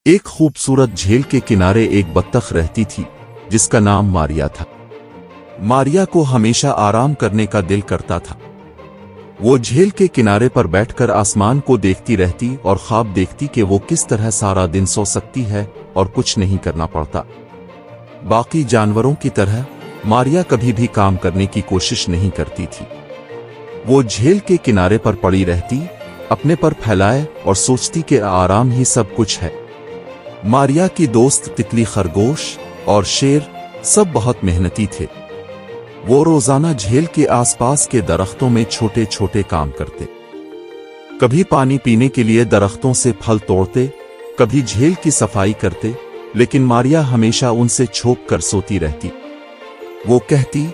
एक खूबसूरत झील के किनारे एक बत्तख रहती थी जिसका नाम मारिया था। मारिया को हमेशा आराम करने का दिल करता था। वो झील के किनारे पर बैठकर आसमान को देखती रहती और ख्वाब देखती कि वो किस तरह सारा दिन सो सकती है और कुछ नहीं करना पड़ता। बाकी जानवरों की तरह मारिया कभी भी काम करने की कोशिश नहीं करती थी। वो झील के किनारे पर पड़ी रहती, अपने पर फैलाए और सोचती कि आराम ही सब कुछ है। मारिया की दोस्त तितली, खरगोश और शेर सब बहुत मेहनती थे। वो रोजाना झील के आसपास के दरख्तों में छोटे छोटे काम करते। कभी पानी पीने के लिए दरख्तों से फल तोड़ते, कभी झील की सफाई करते, लेकिन मारिया हमेशा उनसे छुप कर सोती रहती। वो कहती,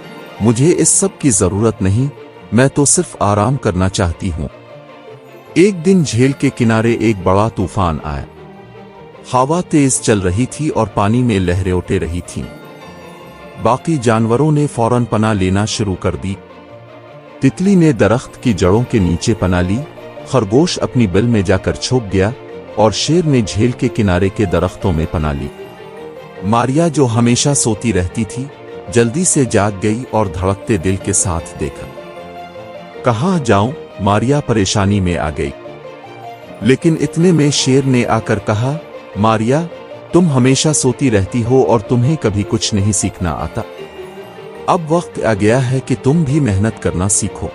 मुझे इस सब की जरूरत नहीं, मैं तो सिर्फ आराम करना चाहती हूं। एक दिन झील के किनारे एक बड़ा तूफान आया। हवा तेज चल रही थी और पानी में लहरें उठ रही थीं। बाकी जानवरों ने फौरन पनाह लेना शुरू कर दी। तितली ने दरख्त की जड़ों के नीचे पनाह ली, खरगोश अपनी बिल में जाकर छुप गया और शेर ने झील के किनारे के दरख्तों में पनाह ली। मारिया, जो हमेशा सोती रहती थी, जल्दी से जाग गई और धड़कते दिल के साथ देखा। कहाँ जाऊं? मारिया परेशानी में आ गई। लेकिन इतने में शेर ने आकर कहा, मारिया, तुम हमेशा सोती रहती हो और तुम्हें कभी कुछ नहीं सीखना आता। अब वक्त आ गया है कि तुम भी मेहनत करना सीखो।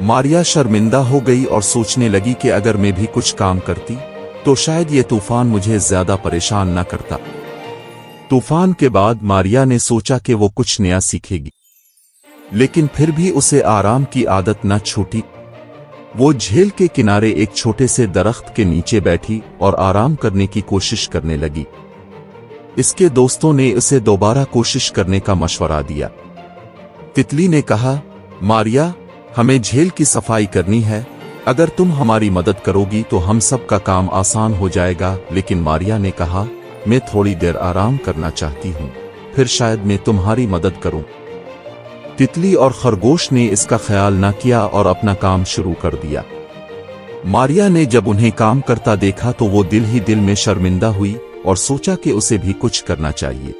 मारिया शर्मिंदा हो गई और सोचने लगी कि अगर मैं भी कुछ काम करती तो शायद ये तूफान मुझे ज्यादा परेशान न करता। तूफान के बाद मारिया ने सोचा कि वो कुछ नया सीखेगी, लेकिन फिर भी उसे आराम की आदत न छूटी। वो झील के किनारे एक छोटे से दरख्त के नीचे बैठी और आराम करने की कोशिश करने लगी। इसके दोस्तों ने उसे दोबारा कोशिश करने का मशवरा दिया। तितली ने कहा, मारिया, हमें झील की सफाई करनी है, अगर तुम हमारी मदद करोगी तो हम सब का काम आसान हो जाएगा। लेकिन मारिया ने कहा, मैं थोड़ी देर आराम करना चाहती हूँ, फिर शायद मैं तुम्हारी मदद करूं। तितली और खरगोश ने इसका ख्याल न किया और अपना काम शुरू कर दिया। मारिया ने जब उन्हें काम करता देखा तो वो दिल ही दिल में शर्मिंदा हुई और सोचा कि उसे भी कुछ करना चाहिए।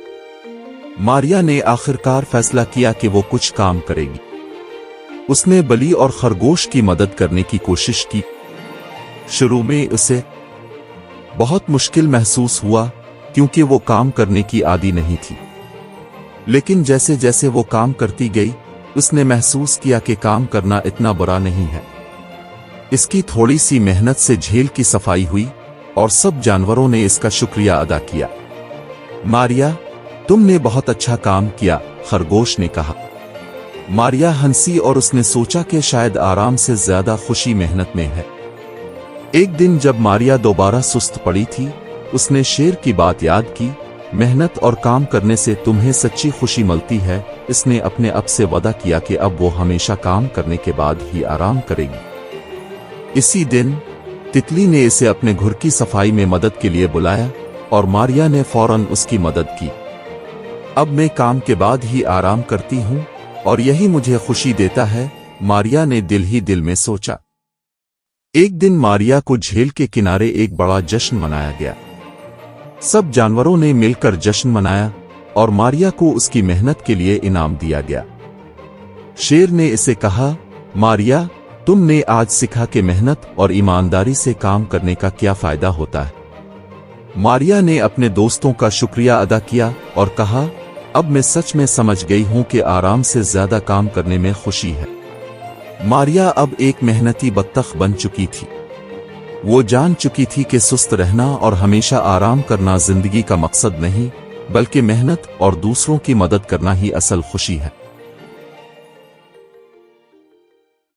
मारिया ने आखिरकार फैसला किया कि वो कुछ काम करेगी। उसने बली और खरगोश की मदद करने की कोशिश की। शुरू में उसे बहुत मुश्किल महसूस हुआ क्योंकि वो काम करने की आदी नहीं थी, लेकिन जैसे जैसे वो काम करती गई उसने महसूस किया कि काम करना इतना बुरा नहीं है। इसकी थोड़ी सी मेहनत से झील की सफाई हुई और सब जानवरों ने इसका शुक्रिया अदा किया। मारिया, तुमने बहुत अच्छा काम किया, खरगोश ने कहा। मारिया हंसी और उसने सोचा कि शायद आराम से ज्यादा खुशी मेहनत में है। एक दिन जब मारिया दोबारा सुस्त पड़ी थी, उसने शेर की बात याद की, मेहनत और काम करने से तुम्हें सच्ची खुशी मिलती है। इसने अपने आप से वादा किया कि अब वो हमेशा काम करने के बाद ही आराम करेगी। इसी दिन तितली ने इसे अपने घर की सफाई में मदद के लिए बुलाया और मारिया ने फौरन उसकी मदद की। अब मैं काम के बाद ही आराम करती हूँ और यही मुझे खुशी देता है, मारिया ने दिल ही दिल में सोचा। एक दिन मारिया को झील के किनारे एक बड़ा जश्न मनाया गया। सब जानवरों ने मिलकर जश्न मनाया और मारिया को उसकी मेहनत के लिए इनाम दिया गया। शेर ने इसे कहा, मारिया, तुमने आज सीखा कि मेहनत और ईमानदारी से काम करने का क्या फायदा होता है। मारिया ने अपने दोस्तों का शुक्रिया अदा किया और कहा, अब मैं सच में समझ गई हूं कि आराम से ज्यादा काम करने में खुशी है। मारिया अब एक मेहनती बत्तख बन चुकी थी। वो जान चुकी थी कि सुस्त रहना और हमेशा आराम करना जिंदगी का मकसद नहीं, बल्कि मेहनत और दूसरों की मदद करना ही असल खुशी है।